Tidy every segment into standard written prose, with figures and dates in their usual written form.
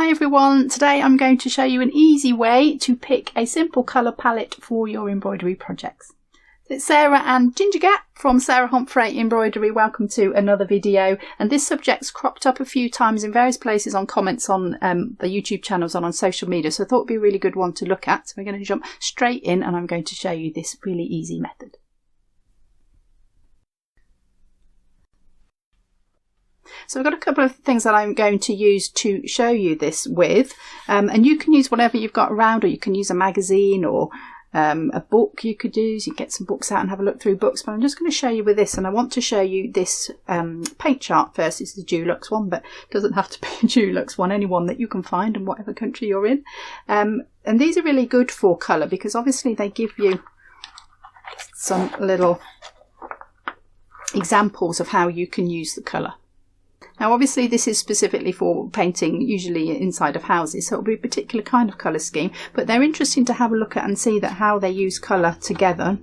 Hi everyone, today I'm going to show you an easy way to pick a simple colour palette for your embroidery projects. It's Sarah and Ginger Gap from Sarah Homfray Embroidery. Welcome to another video, and this subject's cropped up a few times in various places on comments on the YouTube channels and on social media, so I thought it'd be a really good one to look at. So we're going to jump straight in and I'm going to show you this really easy method. So I've got a couple of things that I'm going to use to show you this with, and you can use whatever you've got around, or you can use a magazine or a book you could use. You get some books out and have a look through books, but I'm just going to show you with this, and I want to show you this paint chart first. This is a Dulux one, but it doesn't have to be a Dulux one, any one that you can find in whatever country you're in. And these are really good for colour because obviously they give you some little examples of how you can use the colour. Now obviously this is specifically for painting, usually inside of houses, so it'll be a particular kind of colour scheme, but they're interesting to have a look at and see that how they use colour together.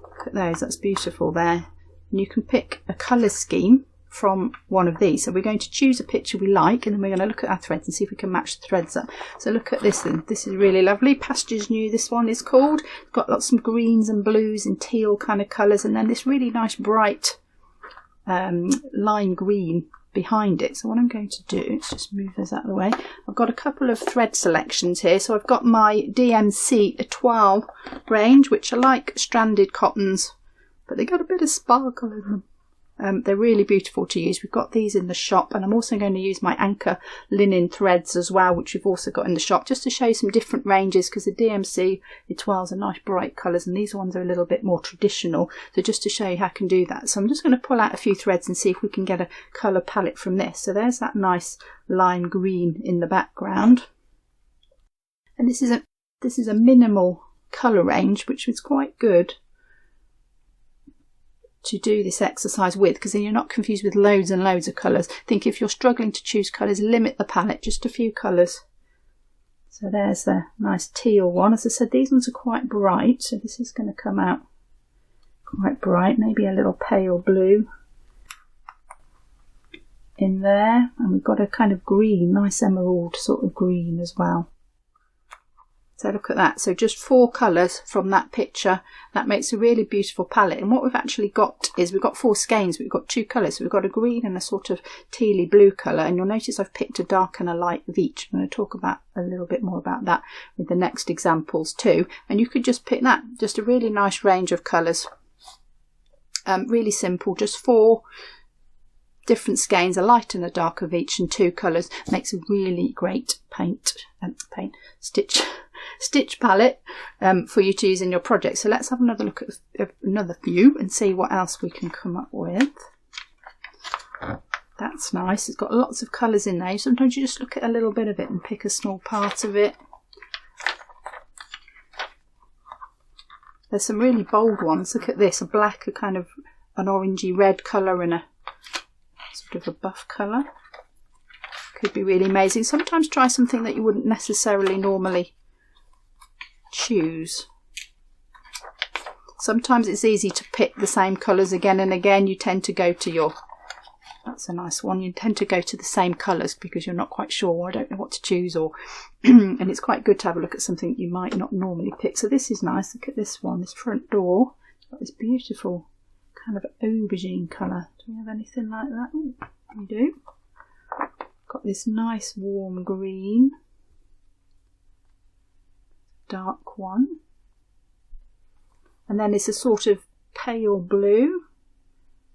Look at those, that's beautiful there. And you can pick a colour scheme from one of these. So we're going to choose a picture we like, and then we're going to look at our threads and see if we can match the threads up. So look at this then, this is really lovely. Pastures New, this one is called. It's got lots of greens and blues and teal kind of colours, and then this really nice bright lime green behind it. So what I'm going to do is just move those out of the way. I've got a couple of thread selections here. So I've got my DMC Etoile range, which are like stranded cottons, but they got a bit of sparkle in them. They're really beautiful to use. We've got these in the shop, and I'm also going to use my Anchor linen threads as well, which we've also got in the shop, just to show you some different ranges, because the DMC Etoiles are nice bright colours and these ones are a little bit more traditional, so just to show you how I can do that. So I'm just going to pull out a few threads and see if we can get a colour palette from this. So there's that nice lime green in the background, and this is a minimal colour range, which is quite good to do this exercise with, because then you're not confused with loads and loads of colours. I think if you're struggling to choose colours, limit the palette, just a few colours. So there's the nice teal one. As I said, these ones are quite bright, so this is going to come out quite bright, maybe a little pale blue in there, and we've got a kind of green, nice emerald sort of green as well. So look at that, so just 4 colours from that picture. That makes a really beautiful palette, and what we've actually got is we've got 4 skeins, but we've got 2 colours. So we've got a green and a sort of tealy blue colour, and you'll notice I've picked a dark and a light of each. I'm going to talk about a little bit more about that with the next examples too, and you could just pick that, just a really nice range of colours. Really simple, just 4 different skeins, a light and a dark of each, and 2 colours. Makes a really great stitch palette for you to use in your project. So let's have another look at another view and see what else we can come up with. That's nice, it's got lots of colours in there. Sometimes you just look at a little bit of it and pick a small part of it. There's some really bold ones. Look at this, a black, a kind of an orangey red colour, and a sort of a buff colour. Could be really amazing. Sometimes try something that you wouldn't necessarily normally choose. Sometimes it's easy to pick the same colours again and again. You tend to go to your, that's a nice one, you tend to go to the same colours because you're not quite sure, I don't know what to choose, or and it's quite good to have a look at something you might not normally pick. So this is nice. Look at this one, this front door, it's got this beautiful kind of aubergine colour. Do we have anything like that? We do. Got this nice warm green, dark one, and then it's a sort of pale blue,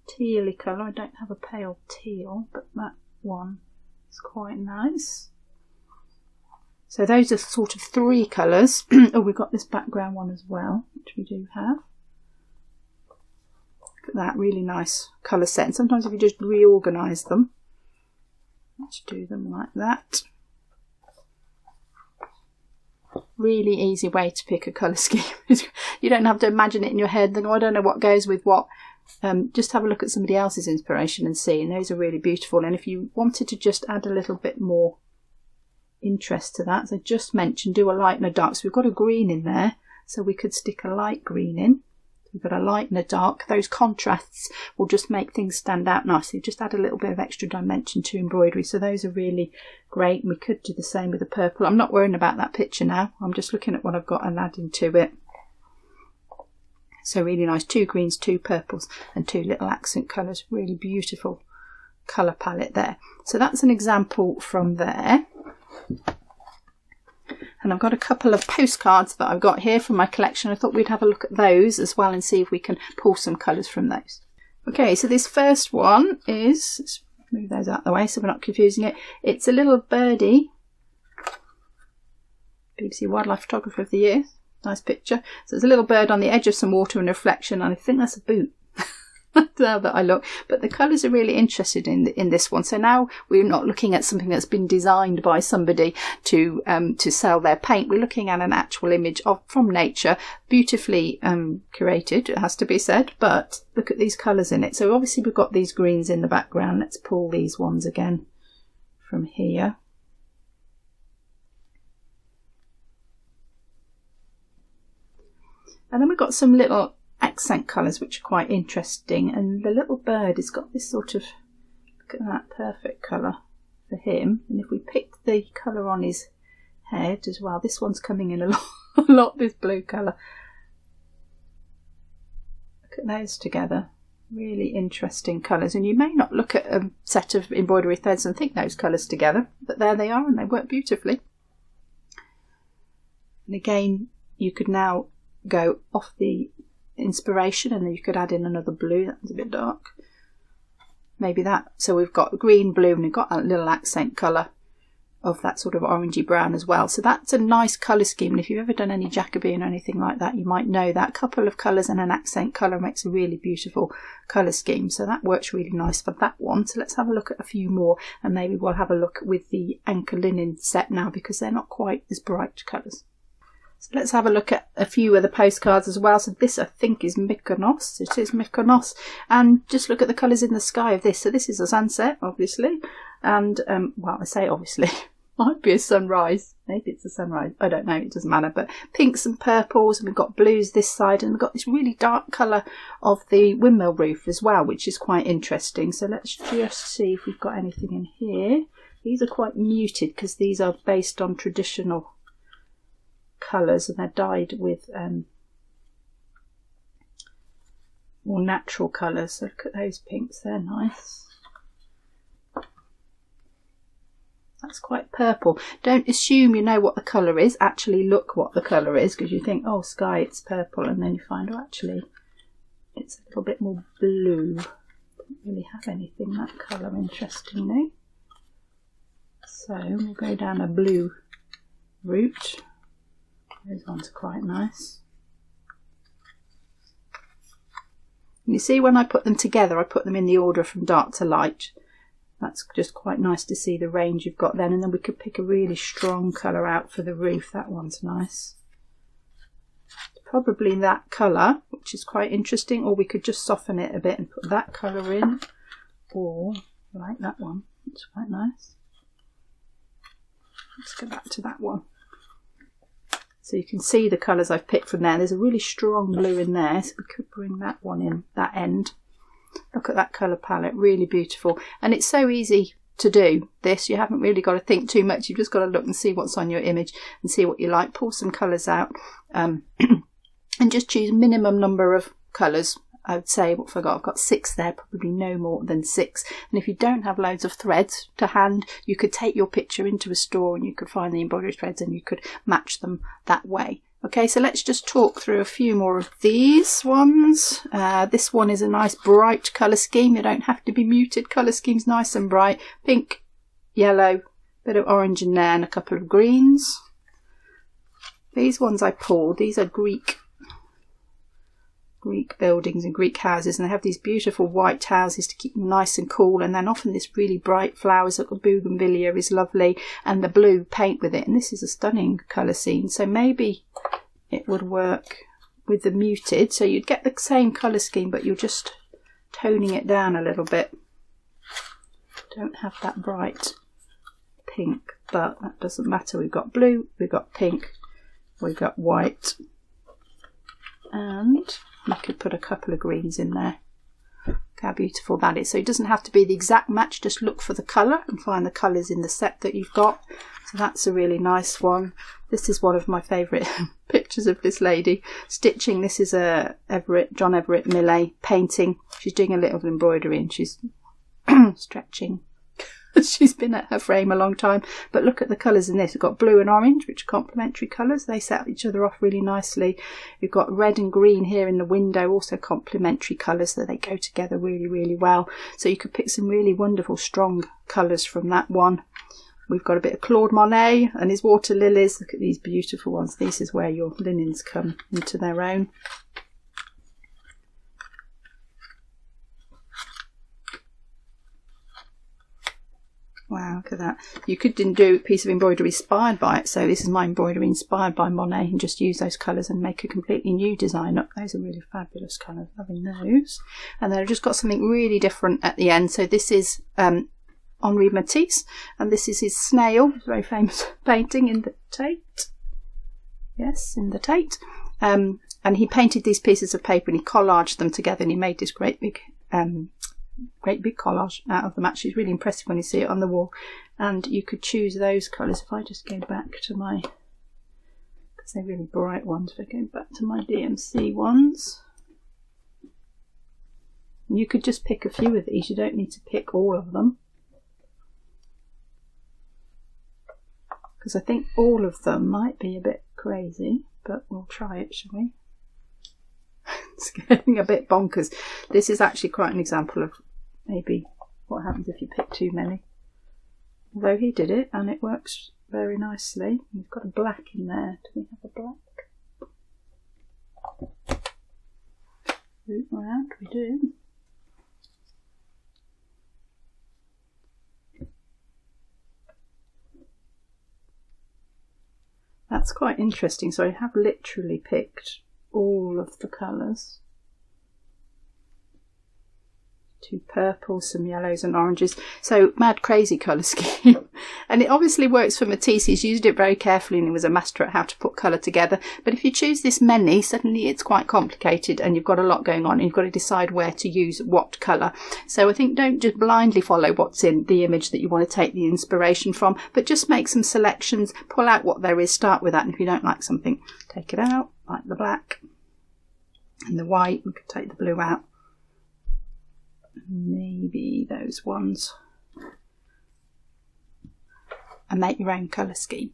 tealy colour. I don't have a pale teal, but that one is quite nice. So those are sort of 3 colours. Oh, we've got this background one as well, which we do have. Look at that, really nice colour set. And sometimes if you just reorganise them, let's do them like that. Really easy way to pick a colour scheme. You don't have to imagine it in your head, think, oh, I don't know what goes with what. Just have a look at somebody else's inspiration and see, and those are really beautiful. And if you wanted to just add a little bit more interest to that, as I just mentioned, do a light and a dark. So we've got a green in there, so we could stick a light green in. We've got a light and a dark. Those contrasts will just make things stand out nicely. Just add a little bit of extra dimension to embroidery. So those are really great. And we could do the same with the purple. I'm not worrying about that picture now. I'm just looking at what I've got and adding to it. So really nice. 2 greens, 2 purples and 2 little accent colours. Really beautiful colour palette there. So that's an example from there. And I've got a couple of postcards that I've got here from my collection. I thought we'd have a look at those as well and see if we can pull some colours from those. Okay, so this first one is, let's move those out of the way so we're not confusing it. It's a little birdie, BBC Wildlife Photographer of the Year. Nice picture. So there's a little bird on the edge of some water and reflection, and I think that's a boot. Now that I look, but the colours are really interested in this one. So now we're not looking at something that's been designed by somebody to sell their paint. We're looking at an actual image from nature, beautifully curated, it has to be said. But look at these colours in it. So obviously we've got these greens in the background. Let's pull these ones again from here. And then we've got some little accent colours which are quite interesting, and the little bird has got this sort of, look at that, perfect colour for him. And if we pick the colour on his head as well, this one's coming in a lot, this blue colour. Look at those together, really interesting colours. And you may not look at a set of embroidery threads and think those colours together, but there they are and they work beautifully. And again, you could now go off the inspiration and then you could add in another blue. That was a bit dark, maybe that. So we've got green, blue, and we've got a little accent colour of that sort of orangey brown as well. So that's a nice colour scheme, and if you've ever done any Jacobean or anything like that, you might know that couple of colours and an accent colour makes a really beautiful colour scheme. So that works really nice for that one. So let's have a look at a few more, and maybe we'll have a look with the Anchor linen set now, because they're not quite as bright colours. So let's have a look at a few of the postcards as well. So this I think is Mykonos. It is Mykonos. And just look at the colours in the sky of this. So this is a sunset, obviously. And, well, I say obviously, might be a sunrise. Maybe it's a sunrise. I don't know. It doesn't matter. But pinks and purples, and we've got blues this side. And we've got this really dark colour of the windmill roof as well, which is quite interesting. So let's just see if we've got anything in here. These are quite muted because these are based on traditional colours, and they're dyed with more natural colours. So look at those pinks, they're nice. That's quite purple. Don't assume you know what the colour is, actually look what the colour is, because you think, oh, sky, it's purple, and then you find, oh, actually it's a little bit more blue. Don't really have anything that colour, interestingly. So we'll go down a blue route. Those ones are quite nice. And you see when I put them together, I put them in the order from dark to light. That's just quite nice to see the range you've got then. And then we could pick a really strong colour out for the roof. That one's nice. Probably that colour, which is quite interesting. Or we could just soften it a bit and put that colour in. Or, I like that one. It's quite nice. Let's go back to that one. So you can see the colours I've picked from there. There's a really strong blue in there, so we could bring that one in, that end. Look at that colour palette, really beautiful. And it's so easy to do this. You haven't really got to think too much. You've just got to look and see what's on your image and see what you like. Pull some colours out and just choose minimum number of colours. I would say, what have I got? I've got 6 there, probably no more than 6. And if you don't have loads of threads to hand, you could take your picture into a store and you could find the embroidery threads and you could match them that way. Okay, so let's just talk through a few more of these ones. This one is a nice bright colour scheme. You don't have to be muted. Colour scheme's nice and bright. Pink, yellow, bit of orange in there and a couple of greens. These ones I pulled, these are Greek buildings and Greek houses, and they have these beautiful white houses to keep them nice and cool, and then often this really bright flowers, like the bougainvillea is lovely, and the blue paint with it. And this is a stunning colour scene, so maybe it would work with the muted, so you'd get the same colour scheme but you're just toning it down a little bit. Don't have that bright pink, but that doesn't matter. We've got blue, we've got pink, we've got white, and You could put a couple of greens in there. Look how beautiful that is. So it doesn't have to be the exact match, just look for the colour and find the colours in the set that you've got. So that's a really nice one. This is one of my favourite pictures of this lady stitching. This is a John Everett Millet painting. She's doing a little embroidery and she's stretching. She's been at her frame a long time, but look at the colours in this. We've got blue and orange, which are complementary colours. They set each other off really nicely. We've got red and green here in the window, also complementary colours, so they go together really, really well. So you could pick some really wonderful, strong colours from that one. We've got a bit of Claude Monet and his water lilies. Look at these beautiful ones. This is where your linens come into their own. Wow, look at that. You could do a piece of embroidery inspired by it. So this is my embroidery inspired by Monet, and just use those colours and make a completely new design up. Those are really fabulous colours, loving those. And then I've just got something really different at the end. So this is Henri Matisse, and this is his snail, very famous painting in the Tate. Yes, in the Tate. And he painted these pieces of paper and he collaged them together, and he made this great big collage out of them. Actually, it's really impressive when you see it on the wall. And you could choose those colours. If I just go back to my, because they're really bright ones, if I go back to my DMC ones, you could just pick a few of these. You don't need to pick all of them, because I think all of them might be a bit crazy, but we'll try it, shall we? It's getting a bit bonkers. This is actually quite an example of maybe what happens if you pick too many. Although he did it and it works very nicely. We've got a black in there. Do we have a black? Root around, we do. That's quite interesting. So I have literally picked all of the colours. 2 purples, some yellows and oranges. So mad crazy colour scheme. And it obviously works for Matisse. He's used it very carefully and he was a master at how to put colour together. But if you choose this many, suddenly it's quite complicated and you've got a lot going on and you've got to decide where to use what colour. So I think don't just blindly follow what's in the image that you want to take the inspiration from, but just make some selections, pull out what there is, start with that, and if you don't like something, take it out, like the black and the white. We could take the blue out. Maybe those ones, and make your own colour scheme.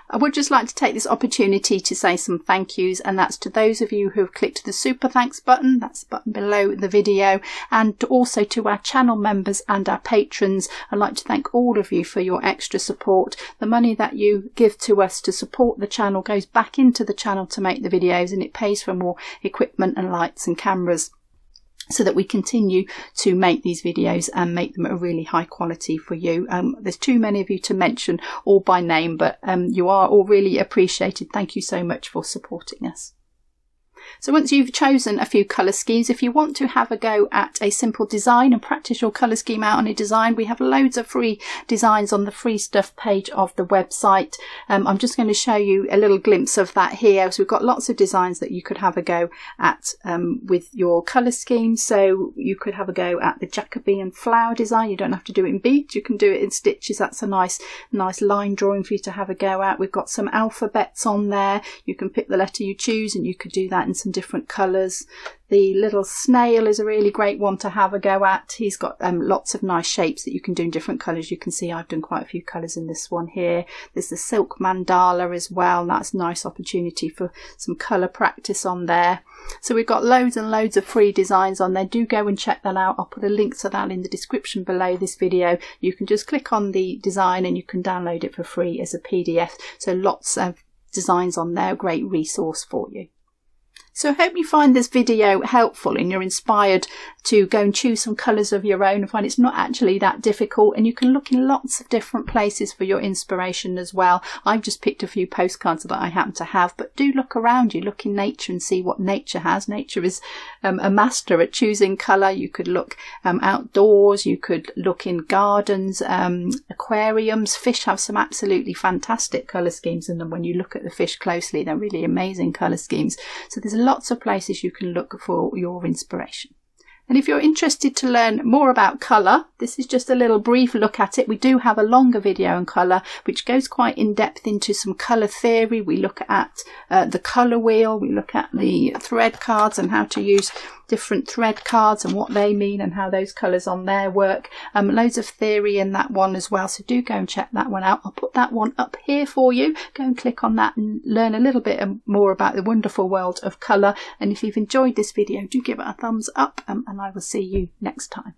I would just like to take this opportunity to say some thank yous, and that's to those of you who have clicked the super thanks button, that's the button below the video, and also to our channel members and our patrons. I'd like to thank all of you for your extra support. The money that you give to us to support the channel goes back into the channel to make the videos, and it pays for more equipment and lights and cameras, so that we continue to make these videos and make them a really high quality for you. There's too many of you to mention all by name, but you are all really appreciated. Thank you so much for supporting us. So once you've chosen a few colour schemes, if you want to have a go at a simple design and practice your colour scheme out on a design, we have loads of free designs on the free stuff page of the website. I'm just going to show you a little glimpse of that here. So we've got lots of designs that you could have a go at with your colour scheme. So you could have a go at the Jacobean flower design. You don't have to do it in beads, you can do it in stitches. That's a nice line drawing for you to have a go at. We've got some alphabets on there. You can pick the letter you choose and you could do that in some different colours. The little snail is a really great one to have a go at. He's got lots of nice shapes that you can do in different colours. You can see I've done quite a few colours in this one here. There's the silk mandala as well. That's a nice opportunity for some colour practice on there. So we've got loads and loads of free designs on there. Do go and check that out. I'll put a link to that in the description below this video. You can just click on the design and you can download it for free as a PDF. So lots of designs on there, great resource for you. So I hope you find this video helpful and you're inspired to go and choose some colours of your own and find it's not actually that difficult, and you can look in lots of different places for your inspiration as well. I've just picked a few postcards that I happen to have, but do look around you, look in nature and see what nature has. Nature is a master at choosing colour. You could look outdoors, you could look in gardens, aquariums. Fish have some absolutely fantastic colour schemes in them. When you look at the fish closely, they're really amazing colour schemes. So there's lots of places you can look for your inspiration. And if you're interested to learn more about colour, this is just a little brief look at it. We do have a longer video on colour, which goes quite in depth into some colour theory. We look at the colour wheel, we look at the thread cards and how to use different thread cards and what they mean and how those colours on there work. Loads of theory in that one as well, so do go and check that one out. I'll put that one up here for you. Go and click on that and learn a little bit more about the wonderful world of colour. And if you've enjoyed this video, do give it a thumbs up, and I will see you next time.